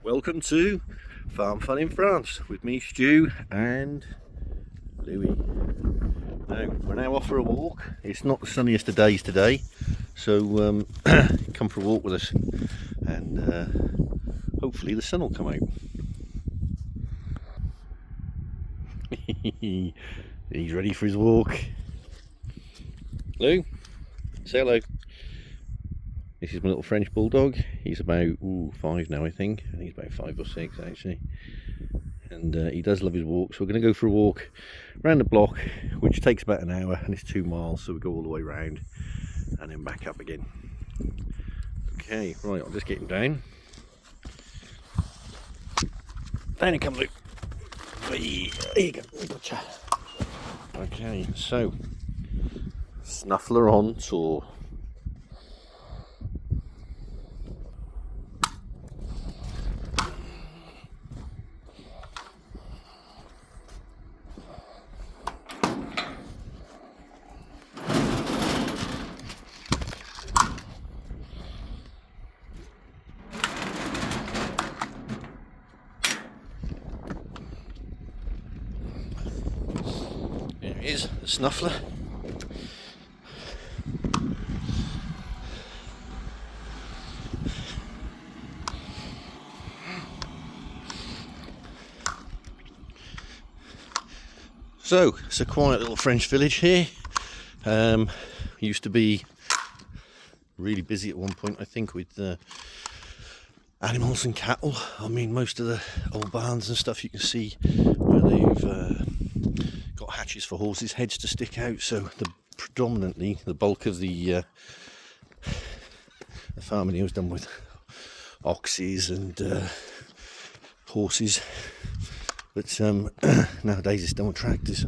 Welcome to Farm Fun in France with me, Stu, and Louis. Now, we're now off for a walk. It's not the sunniest of days today, so come for a walk with us, and hopefully the sun will come out. He's ready for his walk. Lou, say hello. This is my little French bulldog. He's about 5 now, I think. I think he's about 5 or 6 actually. And he does love his walks. So we're going to go for a walk around the block, which takes about an hour, and it's 2 miles. So we go all the way around and then back up again. Okay, right, I'll just get him down. Down you come, Luke. There you go. Gotcha. Okay, so Snuffler on tour. There he is, the Snuffler. So, it's a quiet little French village here. Used to be really busy at one point, I think, with animals and cattle. I mean, most of the old barns and stuff you can see where they've got hatches for horses' heads to stick out. So, predominantly, the bulk of the farming here was done with oxes and horses. But nowadays it's done with tractors.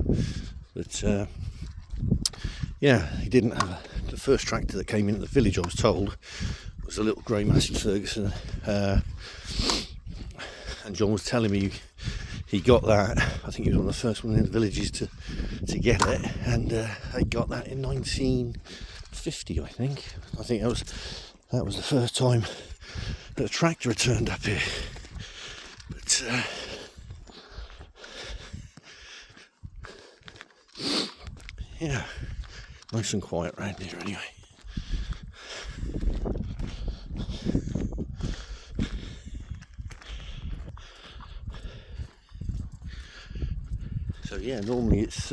But yeah, he didn't have the first tractor that came into the village, I was told, was a little grey Massey Ferguson. And John was telling me he got that. I think he was one of the first ones in the villages to get it, and they got that in 1950, I think. I think that was the first time that a tractor had turned up here. But yeah, nice and quiet around here anyway. So yeah, normally it's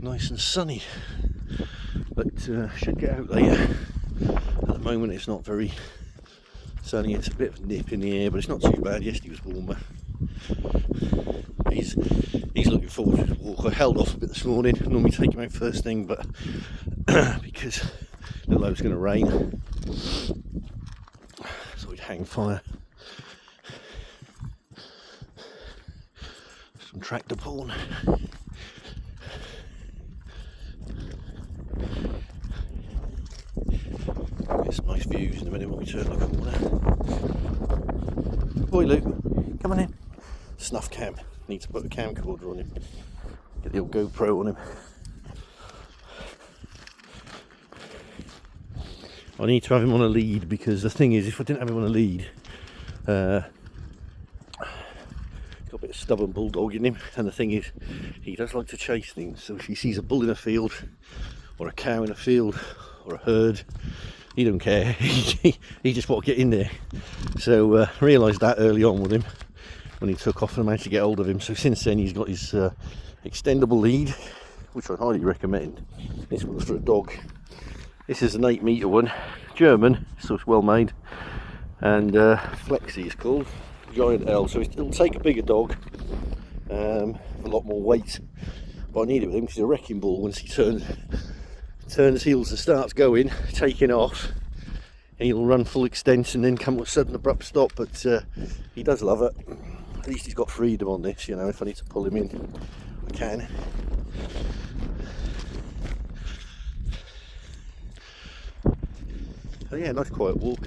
nice and sunny, but should get out later. At the moment it's not very sunny, it's a bit of a nip in the air, but it's not too bad. Yesterday was warmer. He's looking forward to his walk. I held off a bit this morning. I normally take him out first thing, but because it looked like it was going to rain, so we'd hang fire. Some tractor porn. Get some nice views in a minute when we turn the corner. Boy, Luke, come on in. Snuff cam. Need to put a camcorder on him. Get the old GoPro on him. I need to have him on a lead, because the thing is, if I didn't have him on a lead, he's got a bit of stubborn bulldog in him, and the thing is, he does like to chase things. So if he sees a bull in a field, or a cow in a field, or a herd, he don't care. he just wants to get in there. So realised that early on with him, when he took off, and I managed to get hold of him. So since then he's got his extendable lead, which I highly recommend. This one's for a dog. This is an 8-metre one, German, so it's well made, and Flexi is called, giant L. So it'll take a bigger dog, a lot more weight, but I need it with him because he's a wrecking ball. Once he turns heels and starts going, taking off, he'll run full extent and then come to a sudden abrupt stop. But he does love it. At least he's got freedom on this, you know. If I need to pull him in, I can. So yeah, nice quiet walk.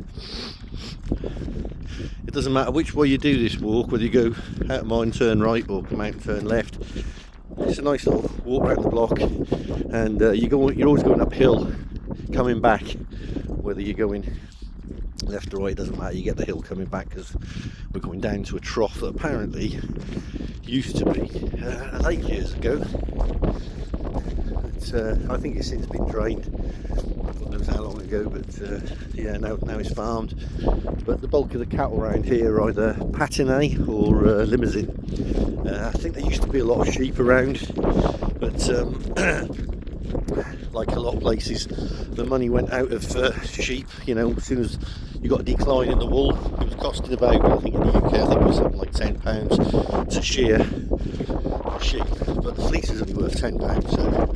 It doesn't matter which way you do this walk, whether you go out of mine, turn right, or come out and turn left. It's a nice little walk around the block, and you're always going uphill coming back, whether you're going left or right, it doesn't matter, you get the hill coming back, because we're going down to a trough that apparently used to be a lake years ago. I think it's since been drained, God knows how long ago, but yeah, now it's farmed. But the bulk of the cattle around here are either Patinais or Limousin. I think there used to be a lot of sheep around, but like a lot of places, the money went out of sheep. You know, as soon as you got a decline in the wool, it was costing about, I think in the UK, I think it was something like £10 to shear a sheep, but the fleece is only worth £10, so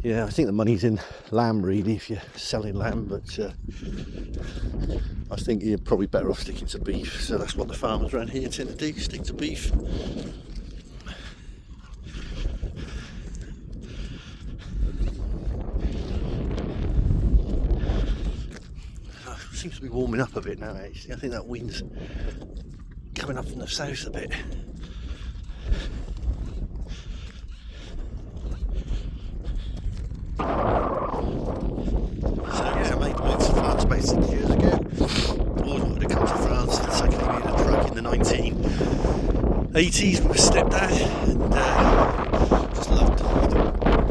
yeah, I think the money's in lamb really, if you're selling lamb, but I think you're probably better off sticking to beef, so that's what the farmers around here tend to do, stick to beef. Seems to be warming up a bit now actually. I think that wind's coming up from the south a bit. So yeah, I made the move to France about 6 years ago. Always wanted to come to France since I came in a truck in the 1980s with my stepdad, and just loved the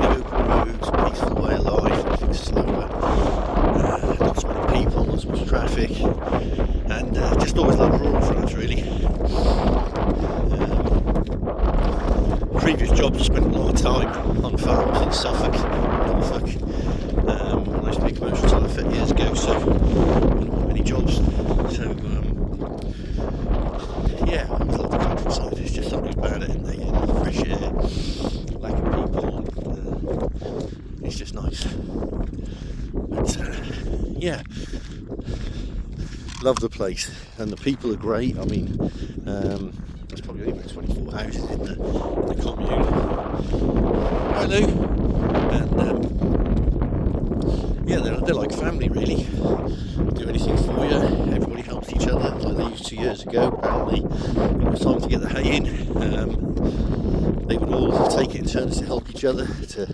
open roads, peaceful way of life, everything's slower. Not so many people, not so much traffic, and just always loved rural France really. Previous jobs I spent a lot of time on farms in Suffolk, Norfolk. I used to be a commercial tyre fit years ago, so not many jobs. So yeah, I always love the countryside. There's just something about it, and the fresh air, lack of people, and it's just nice. But yeah, love the place, and the people are great. I mean, there's probably only about 24 houses in the commune. Hello. And yeah, they're like family really. Do anything for you. Everybody helps each other, like they used 2 years ago. Apparently, when it was time to get the hay in, they would all take it in turns to help each other to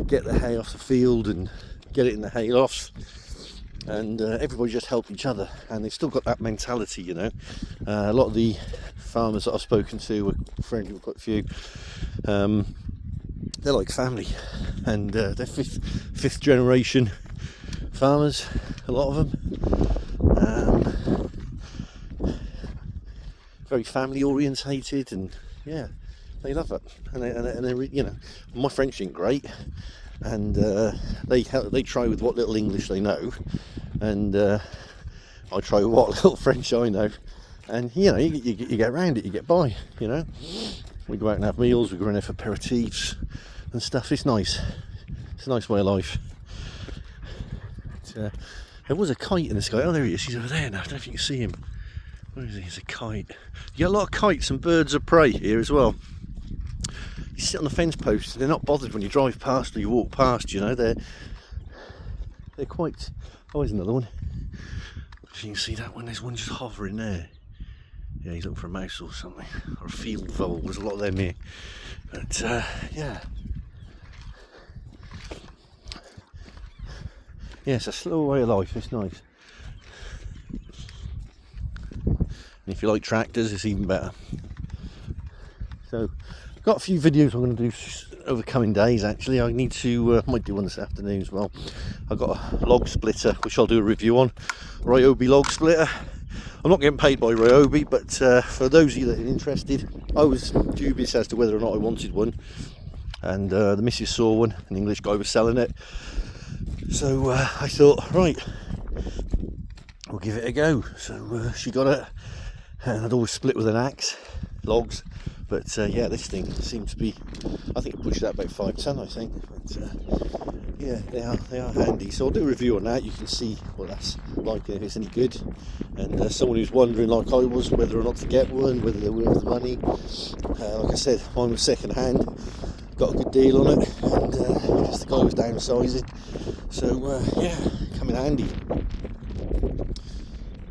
get the hay off the field and get it in the hay lofts, and everybody just helped each other, and they've still got that mentality, you know. A lot of the farmers that I've spoken to, were friendly with quite a few, they're like family, and they're fifth generation farmers, a lot of them. Very family orientated, and yeah, they love it, and they you know, my French ain't great, and they try with what little English they know, and I try with what little French I know, and you know, you get around it, you get by, you know. We go out and have meals, we go in there for aperitifs and stuff. It's nice, it's a nice way of life. But, there was a kite in the sky. Oh, there he is, he's over there now. I don't know if you can see him. Where is he? He's a kite. You get a lot of kites and birds of prey here as well. You sit on the fence posts, they're not bothered when you drive past or you walk past, you know. They're quite... Oh, there's another one. If you can see that one, there's one just hovering there. Yeah, he's looking for a mouse or something, or a field vole. There's a lot of them here. But yeah, it's a slow way of life. It's nice. And if you like tractors, it's even better. So, I've got a few videos I'm going to do over the coming days. Actually, I need to might do one this afternoon as well. I've got a log splitter which I'll do a review on. Ryobi log splitter. I'm not getting paid by Ryobi, but for those of you that are interested, I was dubious as to whether or not I wanted one, and the missus saw one, an English guy was selling it, so I thought, right, we'll give it a go. So she got it, and I'd always split with an axe, logs, but yeah, this thing seems to be, I think it pushed out about 5 ton, I think, but yeah, they are handy. So I'll do a review on that. You can see what that's like, if it's any good. And someone who's wondering, like I was, whether or not to get one, whether they're worth the money. Like I said, mine was second hand. Got a good deal on it, and just the guy was downsizing. So yeah, come in handy.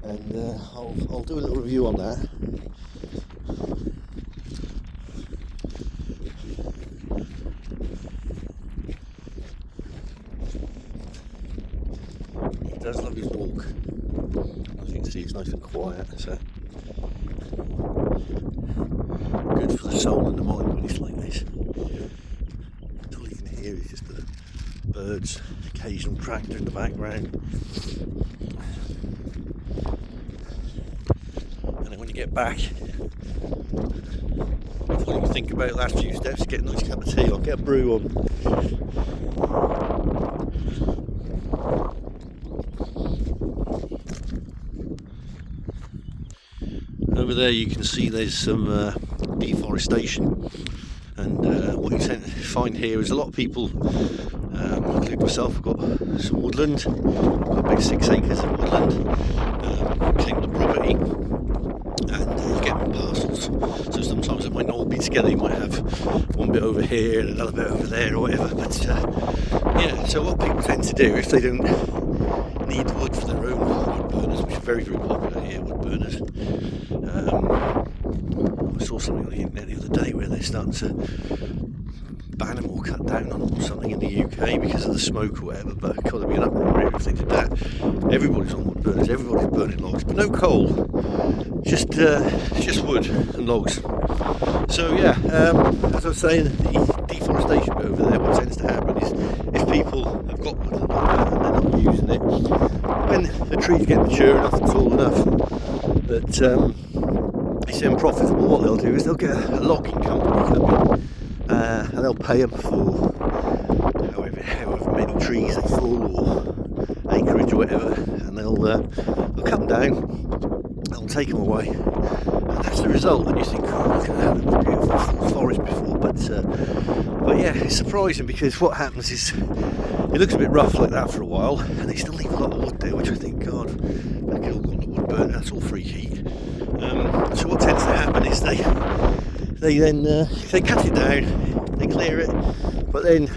And I'll do a little review on that. He does love his walk. it's nice and quiet, so good for the soul and the mind when it's like this. All you can hear is just the birds, occasional tractor in the background. And then when you get back, all you can think about the last few steps, get a nice cup of tea on, get a brew on. Over there you can see there's some deforestation, and what you tend to find here is a lot of people, like myself, have got some woodland, got about 6 acres of woodland, came to the property, and you get them in parcels, so sometimes it might not all be together. You might have one bit over here and another bit over there or whatever, but yeah, so what people tend to do if they don't need wood for their own wood burners, which are very, very popular here, wood burners. I saw something on the internet the other day where they're starting to ban them or cut down on them or something in the UK because of the smoke or whatever, but God, there'd be an uproar if they did that. Everybody's on wood burners, everybody's burning logs, but no coal, just wood and logs. So yeah, as I was saying, the deforestation bit over there, what tends to happen is if people have got wood and they're not using it, when the trees get mature enough and tall enough that it's unprofitable, what they'll do is they'll get a logging company come in, and they'll pay them for however many trees they fall or acreage or whatever, and they'll cut them down, they'll take them away, and that's the result. And you think, oh, look at that, it was beautiful full forest before, but yeah, it's surprising because what happens is it looks a bit rough like that for a while, and they still leave a lot of wood there, which I think, God, they could all go on the wood burner, that's all free heat. So what tends to happen is they then they cut it down, they clear it, but then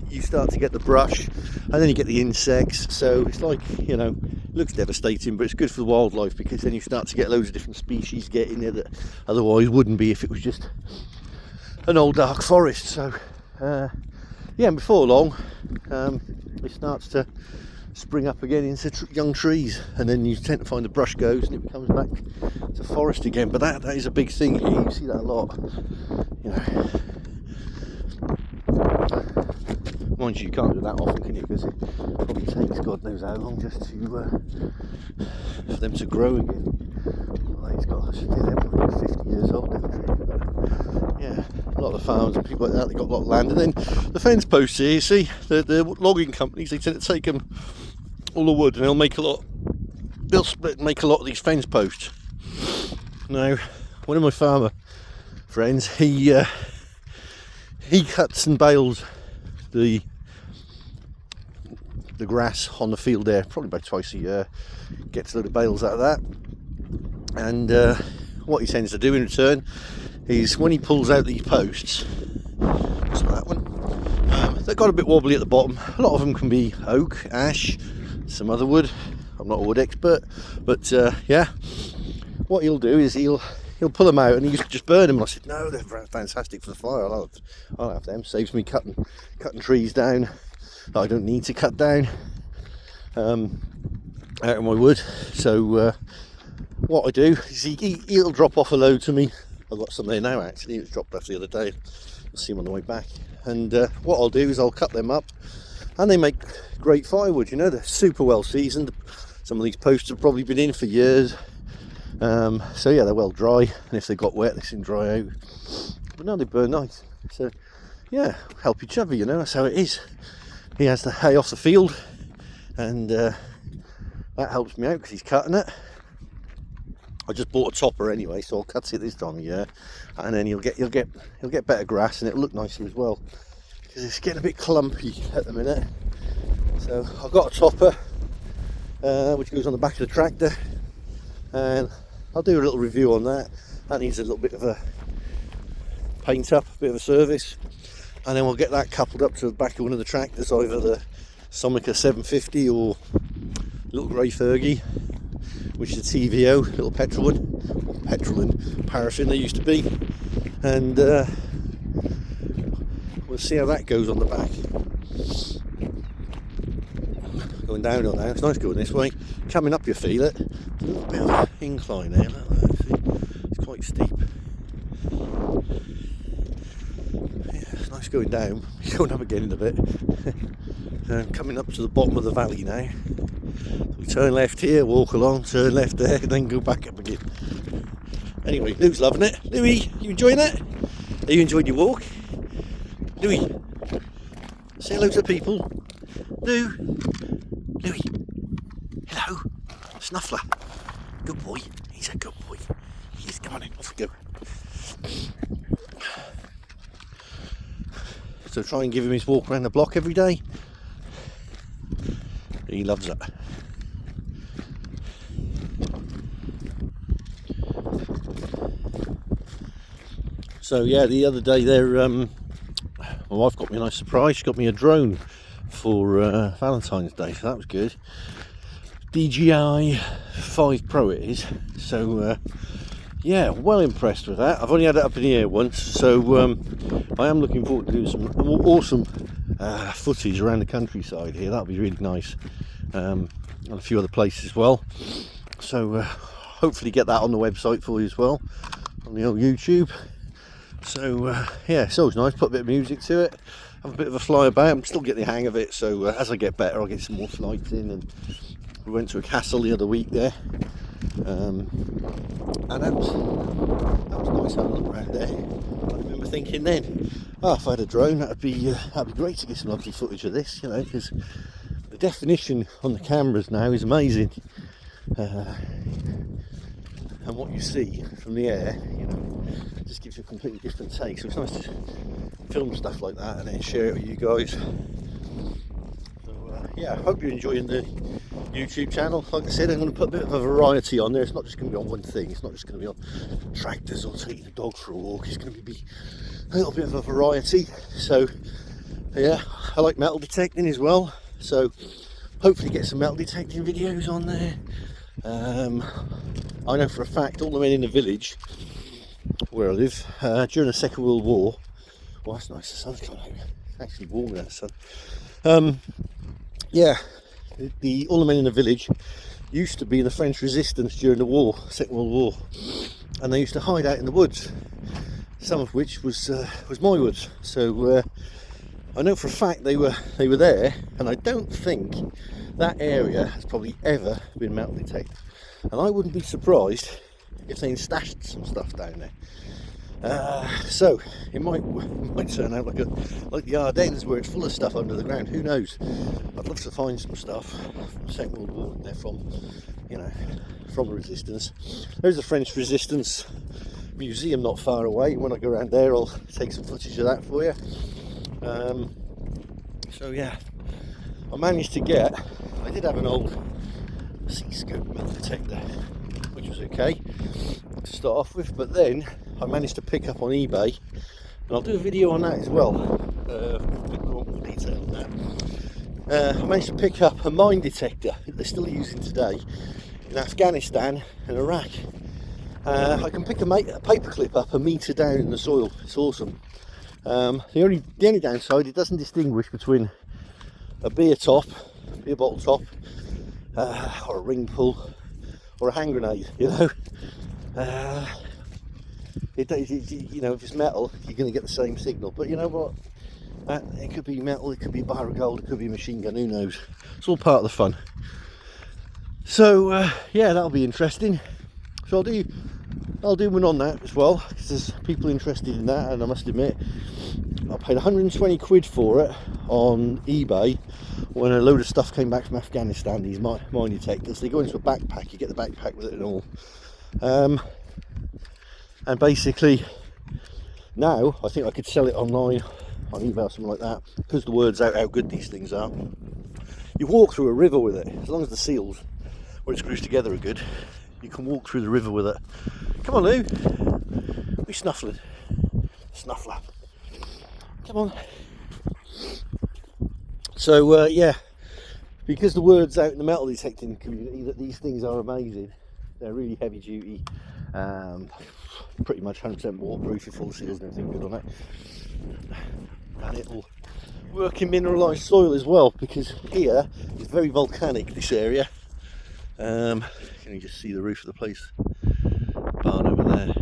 you start to get the brush, and then you get the insects. So it's like, you know, it looks devastating, but it's good for the wildlife because then you start to get loads of different species get in there that otherwise wouldn't be if it was just an old dark forest. So yeah, and before long it starts to spring up again into young trees, and then you tend to find the brush goes and it becomes back to forest again. But that is a big thing here, you see that a lot, you know. Mind you, you can't do that often, can you, because it probably takes God knows how long just to for them to grow again. Well, they're probably 50 years old now. But yeah, a lot of the farms and people like that, they've got a lot of land. And then the fence posts here, you see, the logging companies, they tend to take them all the wood and they'll split and make a lot of these fence posts. Now, one of my farmer friends, he cuts and bales the grass on the field there probably about twice a year, gets a load of bales out of that, and what he tends to do in return is when he pulls out these posts, so that one, they've got a bit wobbly at the bottom. A lot of them can be oak, ash, some other wood. I'm not a wood expert, but yeah, what he'll do is he'll pull them out and he just burn them. And I said, no, they're fantastic for the fire. I'll have them. Saves me cutting trees down that I don't need to cut down out of my wood. So what I do is he'll drop off a load to me. I've got some there now actually. It was dropped off the other day. I'll see him on the way back. And what I'll do is I'll cut them up, and they make great firewood. You know, they're super well seasoned. Some of these posts have probably been in for years. So yeah, they're well dry, and if they got wet, they soon dry out. But no, they burn nice. So yeah, help each other. You know, that's how it is. He has the hay off the field, and that helps me out because he's cutting it. I just bought a topper anyway, so I'll cut it this time of year, and then he'll get better grass, and it'll look nicer as well because it's getting a bit clumpy at the minute. So I've got a topper which goes on the back of the tractor, and I'll do a little review on that. That needs a little bit of a paint up, a bit of a service, and then we'll get that coupled up to the back of one of the tractors, either the Somica 750 or little grey Fergie, which is a TVO, little petrol one, or petrol and paraffin they used to be, and we'll see how that goes on the back. Going downhill now, it's nice going this way. coming up you feel it. There's a little bit of an incline there, look at that, see? It's quite steep. Yeah, it's nice going down. Going up again in a bit. And coming up to the bottom of the valley now. So we turn left here, walk along, turn left there, and then go back up again. Anyway, Lou's loving it. Louis, you enjoying it? Are you enjoying your walk? Louis, say hello to the people. Lou, Louis, hello, Snuffler. Good boy, he's a good boy. He's come on in, off we go. So try and give him his walk around the block every day. He loves it. So yeah, the other day there, my wife got me a nice surprise. She got me a drone for Valentine's Day, so that was good. DJI 5 Pro it is. So yeah, well impressed with that. I've only had it up in the air once, so I am looking forward to doing some awesome footage around the countryside here. That'll be really nice, and a few other places as well. So hopefully get that on the website for you as well, on the old YouTube. So yeah, it's always nice, put a bit of music to it, have a bit of a fly about. I'm still getting the hang of it, so as I get better I'll get some more flights in. And we went to a castle the other week there, and that was nice having a look around there. I remember thinking then, oh, if I had a drone that'd be great to get some lovely footage of this, you know, because the definition on the cameras now is amazing, and what you see from the air, you know, just gives you a completely different take. So it's nice to film stuff like that and then share it with you guys. So yeah, I hope you're enjoying the YouTube channel. Like I said, I'm going to put a bit of a variety on there. It's not just going to be on one thing. It's not just going to be on tractors or taking the dog for a walk. It's going to be a little bit of a variety. So yeah, I like metal detecting as well, so hopefully get some metal detecting videos on there. I know for a fact all the men in the village where I live, during the Second World War, well, that's nice, the sun's coming out, it's actually warm there, the sun. Yeah, all the men in the village used to be in the French resistance during the war, Second World War, and they used to hide out in the woods, some of which was my woods. So I know for a fact they were there, and I don't think that area has probably ever been metal detected, and I wouldn't be surprised if they stashed some stuff down there. So it might turn out like the Ardennes, where it's full of stuff under the ground. Who knows? I'd love to find some stuff from the Second World War in there, from, you know, from the resistance. There's a French resistance museum not far away. When I go around there, I'll take some footage of that for you. So yeah, I did have an old C-scope metal detector, which was okay to start off with, but then I managed to pick up on eBay, and I'll do a video on that as well, a bit more detail on that. I managed to pick up a mine detector that they're still using today in Afghanistan and Iraq. I can pick a paperclip up a metre down in the soil. It's awesome. The only downside, it doesn't distinguish between a beer bottle top, or a ring pull, or a hand grenade, you know. You know, if it's metal, you're going to get the same signal. But you know what? It could be metal, it could be a bar of gold, it could be a machine gun. Who knows? It's all part of the fun. So yeah, that'll be interesting. So I'll do one on that as well, because there's people interested in that, and I must admit, I paid 120 quid for it on eBay when a load of stuff came back from Afghanistan. These mine detectors, they go into a backpack, you get the backpack with it and all. And basically now I think I could sell it online on eBay or something like that, because the word's out how good these things are. You walk through a river with it, as long as the seals where it screws together are good, you can walk through the river with it. Come on, Lou, we snuffling. Snuffler, come on. So yeah, because the word's out in the metal detecting community that these things are amazing, they're really heavy duty, pretty much 100% waterproof if all the seals and everything good on it, and it'll work in mineralised soil as well, because here is very volcanic, this area, Can you just see the roof of the place? Barn over there.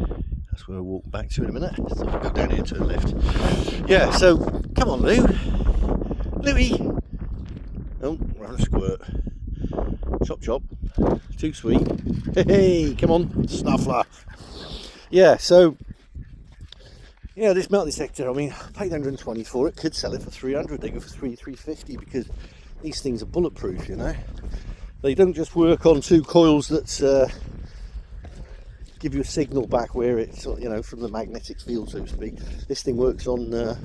That's where we'll walk back to in a minute. So we'll go down here to the left. Yeah, so come on, Lou. Louie. Oh, we're having a squirt. Chop chop. Too sweet. Hey, come on, Snuffler. Yeah, so yeah, this metal detector, I mean, I paid 120 for it, could sell it for 300, they go for 350 because these things are bulletproof, you know. They don't just work on two coils that give you a signal back where it's, you know, from the magnetic field, so to speak. This thing works on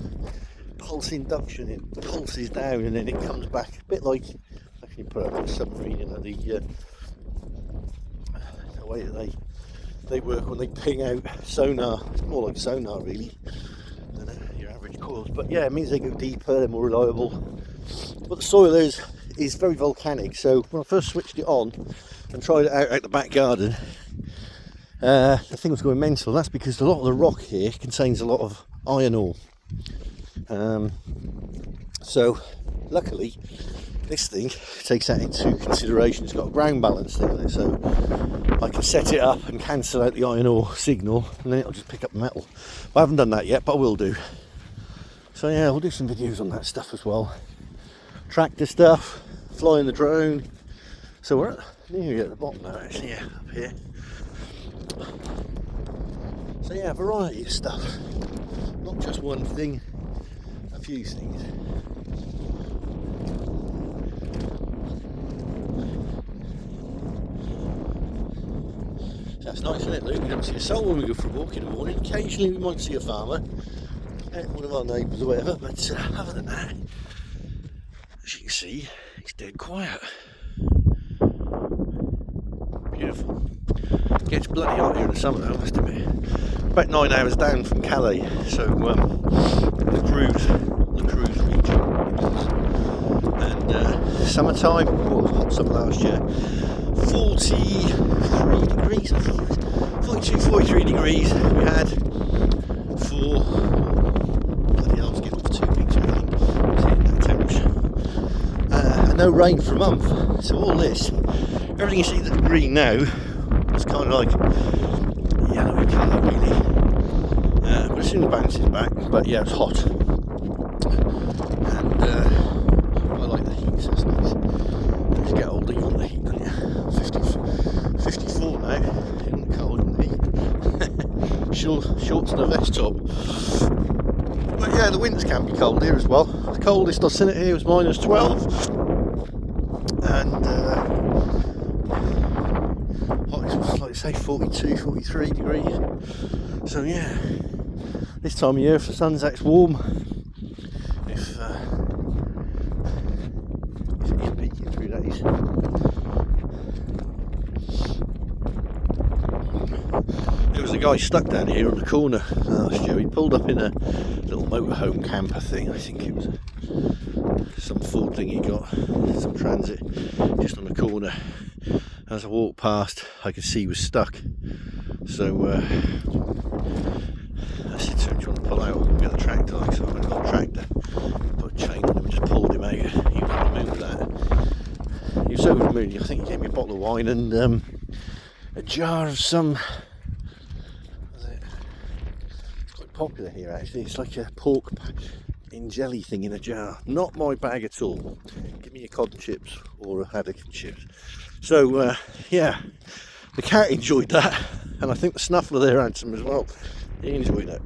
pulse induction. It pulses down and then it comes back, a bit like, how can you put it on a submarine, you know, the way that they work when they ping out sonar. It's more like sonar really than your average coils, but yeah, it means they go deeper, they're more reliable. But the soil is very volcanic, so when I first switched it on and tried it out the back garden, the thing was going mental. That's because a lot of the rock here contains a lot of iron ore, so luckily this thing takes that into consideration. It's got a ground balance thing on it, so I can set it up and cancel out the iron ore signal, and then it'll just pick up the metal. I haven't done that yet, but I will do. So yeah, we'll do some videos on that stuff as well. Tractor stuff, flying the drone. So we're nearly at the bottom now, actually, yeah, up here. So yeah, a variety of stuff. Not just one thing, a few things. That's nice, isn't it, Luke? We don't see a soul when we go for a walk in the morning. Occasionally we might see a farmer, one of our neighbours or whatever, but other than that, as you can see, it's dead quiet. Beautiful. Gets bloody hot here in the summer though, I must admit. About 9 hours down from Calais, so the cruise region. And summertime, hot summer last year, 43 degrees, I think it was. 42, 43 degrees we had for, bloody hell, I was getting for 2 weeks, I think. It was hitting that temperature. And no rain for a month. So all this, everything you see that's green now, it's kind of like yellowy colour really. But as soon as it bounces back, but yeah, it's hot. And I like the heat, so it's nice. As you get older, you want the heat, don't you? 54 now, you want the cold and the heat. Shorts and a vest top. But yeah, the winters can be cold here as well. The coldest I've seen it here was -12. And like I say, 42, 43 degrees. So yeah, this time of year, if the sun's that warm, if it is peaking 3 days. There was a guy stuck down here on the corner last year. He pulled up in a little motorhome camper thing. I think it was some Ford thing he got, some Transit, just on the corner. As I walked past, I could see he was stuck. So I said to him, do you want to pull out and get the tractor? Like, so I went and got the tractor, put a chain on him and just pulled him out. He was over the moon with that. He was over the moon. I think he gave me a bottle of wine and a jar of some, it's quite popular here actually. It's like a pork in jelly thing in a jar. Not my bag at all. Give me a cod and chips or a haddock and chips. So yeah, the cat enjoyed that, and I think the Snuffler there had some as well. He enjoyed it.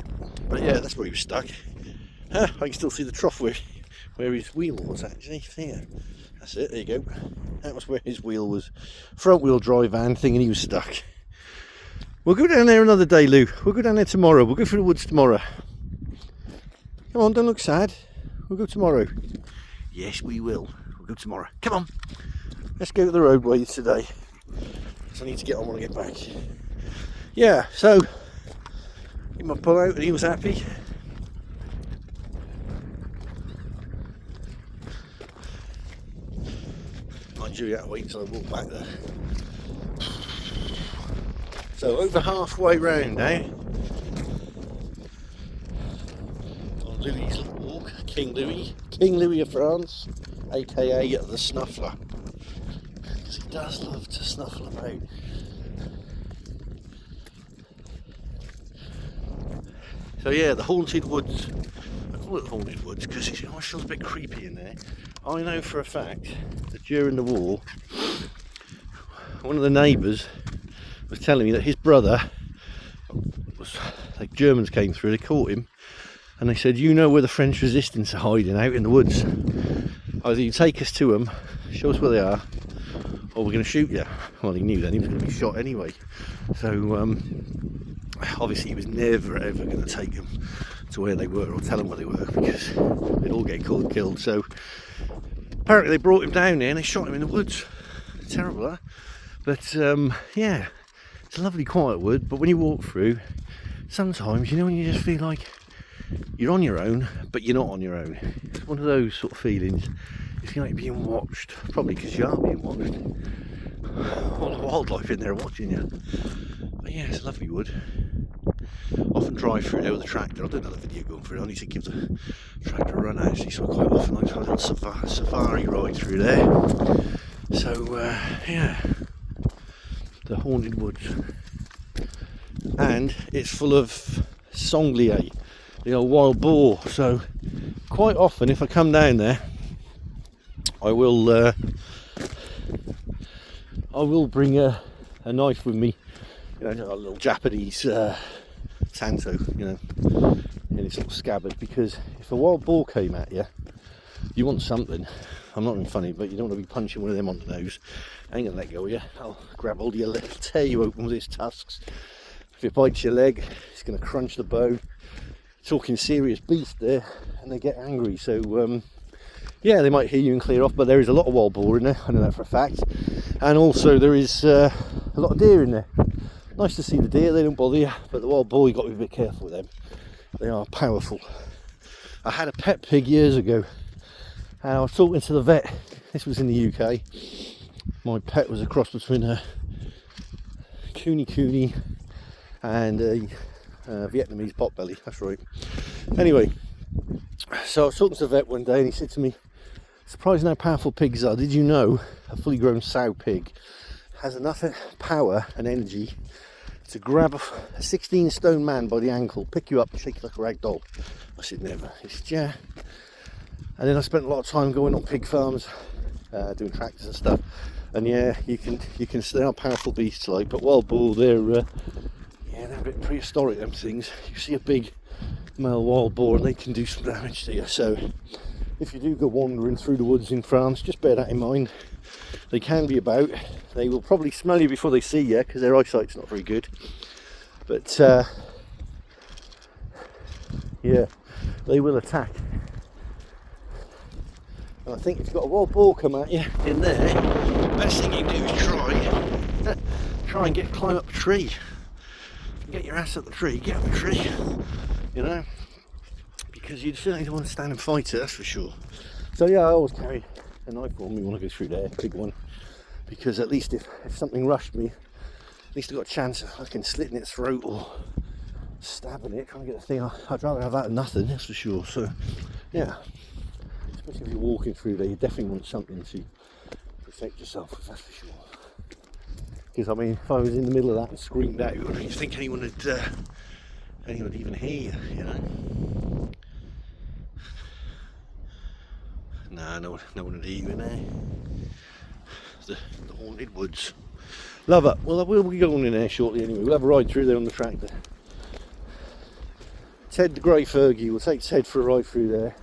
But yeah, that's where he was stuck. I can still see the trough where his wheel was actually. There. That's it, there you go. That was where his wheel was. Front wheel drive van thing, and he was stuck. We'll go down there another day, Lou. We'll go down there tomorrow. We'll go through the woods tomorrow. Come on, don't look sad. We'll go tomorrow. Yes, we will. We'll go tomorrow. Come on. Let's go to the roadways today. So I need to get on when I get back. Yeah, so he might pull out and he was happy. Mind you, you have to wait until I walk back there. So over halfway round now. On Louis' little walk, King Louis of France, aka the Snuffler. Because he does love to snuffle about. So yeah, the haunted woods. I call it the haunted woods because it always feels a bit creepy in there. I know for a fact that during the war, one of the neighbours was telling me that his brother was, like, Germans came through, they caught him, and they said, you know where the French resistance are hiding, out in the woods. Either you take us to them, show us where they are, or we're going to shoot you. Well, he knew then he was going to be shot anyway. So obviously he was never ever going to take them to where they were or tell them where they were, because they'd all get killed. So apparently they brought him down there and they shot him in the woods. Terrible, huh? But yeah, it's a lovely quiet wood, but when you walk through, sometimes, you know, when you just feel like you're on your own, but you're not on your own. It's one of those sort of feelings. You feel like you're being watched, probably because you are being watched. All the wildlife in there watching you. But yeah, it's a lovely wood. Often drive through there with a tractor. I don't know the video going through. I need to give the tractor a run actually, so I quite often like to have a little safari ride through there. So yeah, the haunted woods, and it's full of sanglier, the old wild boar. So quite often, if I come down there, I will bring a knife with me, you know, a little Japanese tanto, you know, in its little scabbard, because if a wild boar came at you, you want something. I'm not being funny, but you don't want to be punching one of them on the nose. I ain't gonna let go of you. I'll grab hold of your leg, tear you open with his tusks. If it bites your leg, it's gonna crunch the bone. Talking serious beast there, and they get angry. So yeah, they might hear you and clear off, but there is a lot of wild boar in there, I know that for a fact. And also there is a lot of deer in there. Nice to see the deer, they don't bother you, but the wild boar, you've got to be a bit careful with them. They are powerful. I had a pet pig years ago, and I was talking to the vet. This was in the UK. My pet was a cross between a Cooney and a Vietnamese potbelly, that's right. Anyway, so I was talking to the vet one day and he said to me, surprising how powerful pigs are. Did you know a fully grown sow pig has enough power and energy to grab a 16 stone man by the ankle, pick you up and shake you like a rag doll? I said, never. He said, yeah. And then I spent a lot of time going on pig farms, doing tractors and stuff. And yeah, you can see how powerful beasts like, but wild boar, they're a bit prehistoric, them things. You see a big male wild boar and they can do some damage to you. So if you do go wandering through the woods in France, just bear that in mind. They can be about. They will probably smell you before they see you, because their eyesight's not very good. But yeah, they will attack. And I think if you've got a wild boar come at you in there, the best thing you do is try and climb up a tree. Get your ass up the tree, get up the tree, you know, because you certainly don't want to stand and fight it, that's for sure. So yeah, I always carry a knife on me when I go through there, big one, because at least if something rushed me, at least I've got a chance of fucking slitting its throat or stabbing it, trying to get the thing. I'd rather have that than nothing, that's for sure. So yeah, especially if you're walking through there, you definitely want something to protect yourself with, that's for sure. Because I mean, if I was in the middle of that and screamed out, do you think anyone would even hear you, you know? Nah, no one would hear you in there. The haunted woods. Love it. Well, we'll be going in there shortly anyway. We'll have a ride through there on the tractor. Ted the Grey Fergie, we'll take Ted for a ride through there.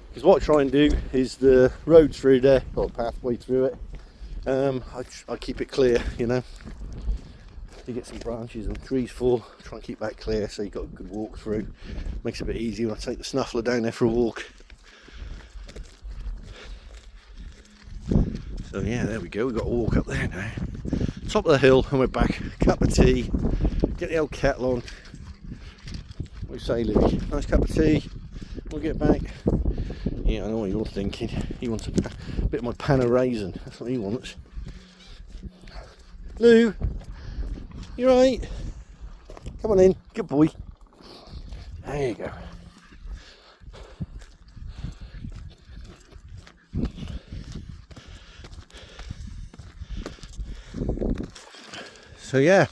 Because what I try and do is the road through there, or pathway through it, I keep it clear, you know. You get some branches and trees fall, try and keep that clear so you've got a good walk through. Makes it a bit easier when I take the Snuffler down there for a walk. So yeah, there we go, we've got to walk up there now. Top of the hill and we're back. Cup of tea, get the old kettle on. What do you say, Louis? Nice cup of tea, we'll get back. Yeah, I know what you're thinking. He wants a bit of my pan of raisin. That's what he wants. Lou, you right? Come on in. Good boy. There you go. So yeah,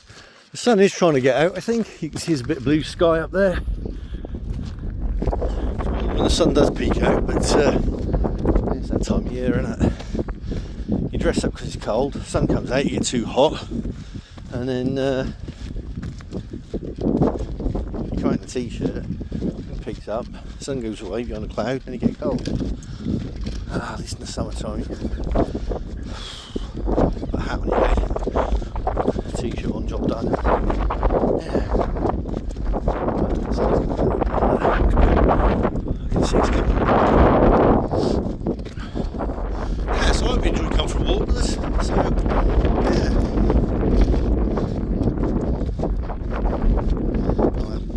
the sun is trying to get out. I think you can see there's a bit of blue sky up there when the sun does peek out, but it's that time of year, isn't it? You dress up because it's cold, the sun comes out, you get too hot, and then you come out in a t-shirt, it peaks up, the sun goes away behind a cloud, and you get cold. At least in the summertime. Put a hat on your head, t-shirt on, job done. Yeah. I can see it's coming. Yeah, so I hope you enjoy coming for a walk with us. So, yeah.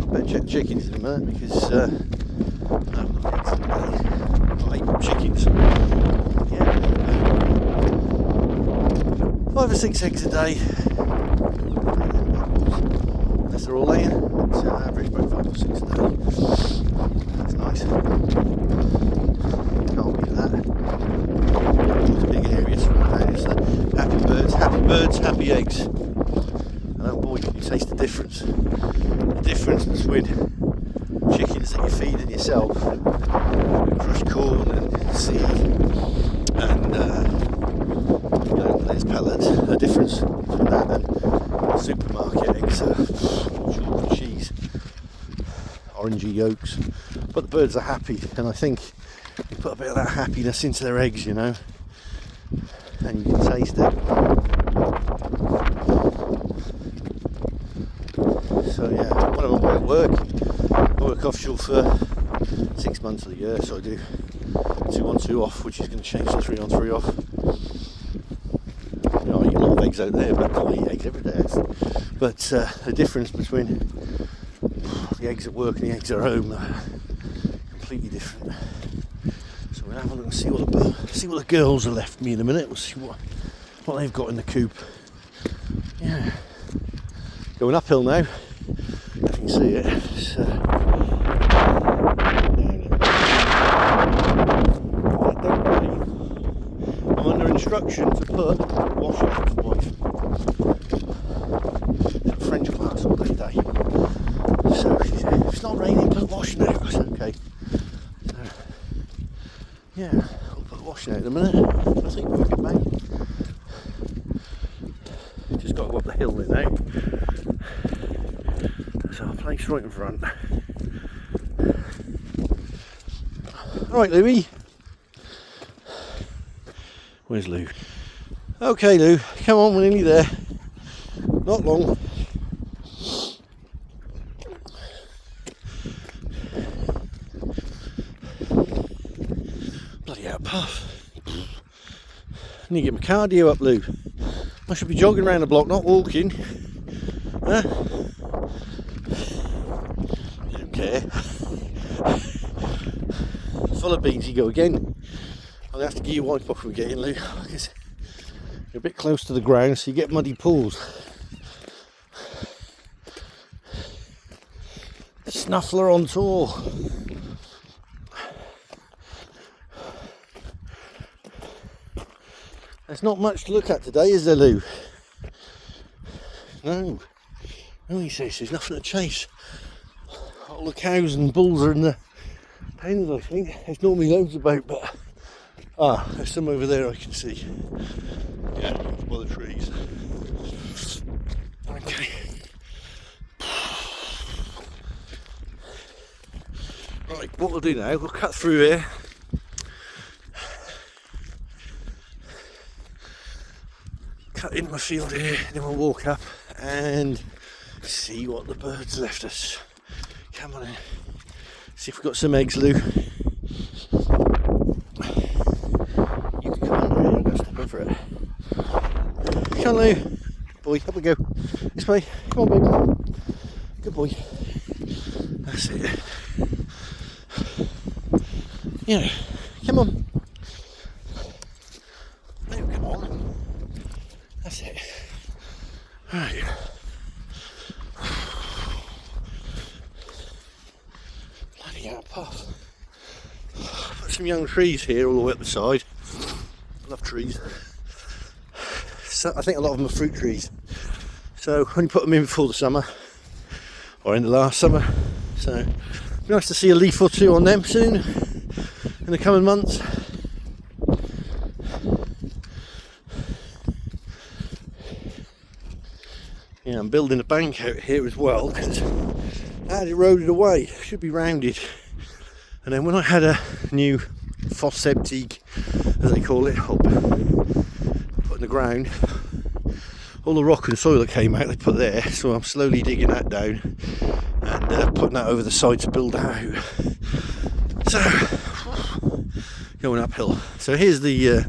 I better check chickens in a minute because I hate chickens. Yeah. 5 or 6 eggs a day. Unless they're all laying. It's average about 5 or 6 a day. That's nice. Can't beat that. It's a big area to run around. It's happy birds, happy eggs. And oh boy, you taste the difference. The difference between chickens that you're feeding yourself, crushed corn and seed, and there's pellets. The difference between that and supermarket eggs are chalk and cheese, orangey yolks. But the birds are happy, and I think you put a bit of that happiness into their eggs, you know, and you can taste it. So yeah, when I'm away at work, I work offshore for 6 months of the year, so I do 2 on 2 off, which is going to change to 3 on 3 off. You know, I eat a lot of eggs out there, but I eat eggs every day. But the difference between the eggs at work and the eggs at home are completely different. So we'll have a look and see what the girls have left me in a minute. We'll see what they've got in the coop. Yeah, going uphill now. You can see it. So, I'm under instruction to put wash out for wife. French class all day. So she said, if it's not raining, put washing out. I said, okay. So, yeah, I'll put washing out in a minute. I think we'll get back. Just got to go up the hill there now. So our place right in front. Alright, Louie. Where's Lou? Okay, Lou, come on, we're nearly there. Not long. Bloody hell, puff. I need to get my cardio up, Lou. I should be jogging around the block, not walking. Huh? You don't care. Full of beans you go again. I'll have to get your wipe off when we get in, Lou, because you're a bit close to the ground, so you get muddy pools. Snuffler on tour. There's not much to look at today, is there, Lou? No. No, he says there's nothing to chase. All the cows and bulls are in the pens, I think. There's normally loads about, but there's some over there I can see. Yeah, by the trees. Okay. Right, what we'll do now, we'll cut through here. Cut into my field here, then we'll walk up and see what the birds left us. Come on in. See if we've got some eggs, Lou. You can come under here, I'm going to step over it. Come on, Lou. Good boy, up we go. This way. Come on, baby. Good boy. That's it. Yeah, come on. Lou, come on. That's it. Right. Bloody hell, puff. Put some young trees here all the way up the side. I love trees. So I think a lot of them are fruit trees. So So only put them in before the summer, or in the last summer. So it'd be nice to see a leaf or two on them soon in the coming months. Yeah, I'm building a bank out here as well because I had it eroded away. It should be rounded. And then when I had a new fosse septique, as they call it, up put in the ground, all the rock and soil that came out they put there, so I'm slowly digging that down and putting that over the side to build that out. So going uphill. So here's the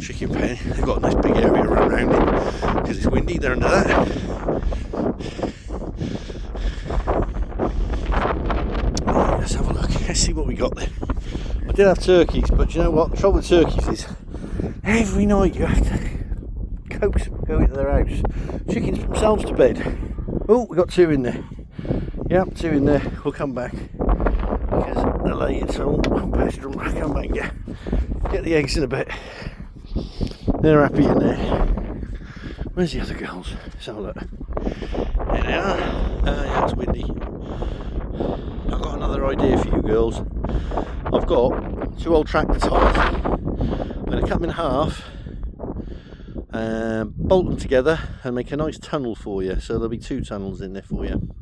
chicken pen. They've got a nice big area around it because it's windy. They're under that. Let's have a look. Let's see what we got there. I did have turkeys, but you know what? The trouble with turkeys is every night you have to coax them, go into their house. Chickens put themselves to bed. Oh, we got two in there. Yep, two in there. We'll come back because they're laid, so I'll pester them. I'll come back and get the eggs in a bit. They're happy in there. Where's the other girls? Let's have a look. There they are. Yeah, it's windy. I've got another idea for you girls. I've got two old tractor tyres. I'm going to cut them in half, bolt them together and make a nice tunnel for you. So there'll be two tunnels in there for you.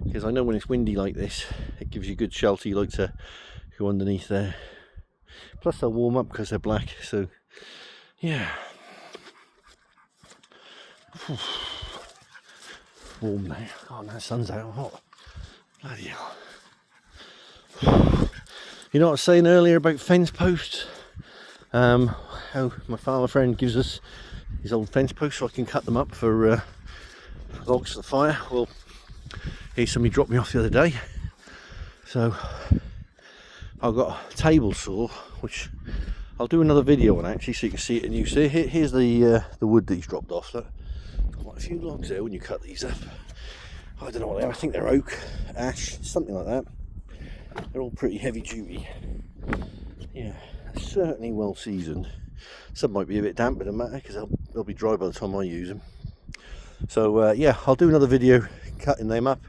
Because I know when it's windy like this, it gives you good shelter. You like to go underneath there. Plus they'll warm up because they're black. So yeah. Warm now. Oh no, the sun's out hot. Bloody hell. You know what I was saying earlier about fence posts? How my farmer friend gives us his old fence posts so I can cut them up for logs for the fire. Well, here's somebody dropped me off the other day. So I've got a table saw, which I'll do another video on actually so you can see it and you see. Here's the wood that he's dropped off. Look. Quite a few logs there when you cut these up. I don't know what they are. I think they're oak, ash, something like that. They're all pretty heavy duty. Yeah, certainly well seasoned. Some might be a bit damp, but it doesn't matter because they'll be dry by the time I use them. So yeah, I'll do another video cutting them up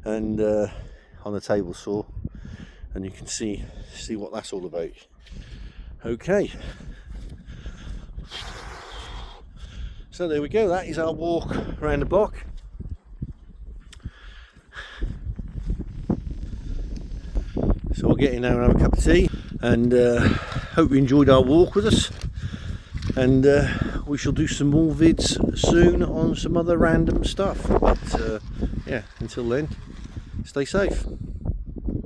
and on the table saw, and you can see what that's all about. Okay. So there we go, that is our walk around the block. So we'll get in there and have a cup of tea, and hope you enjoyed our walk with us, and we shall do some more vids soon on some other random stuff, but yeah, until then, stay safe.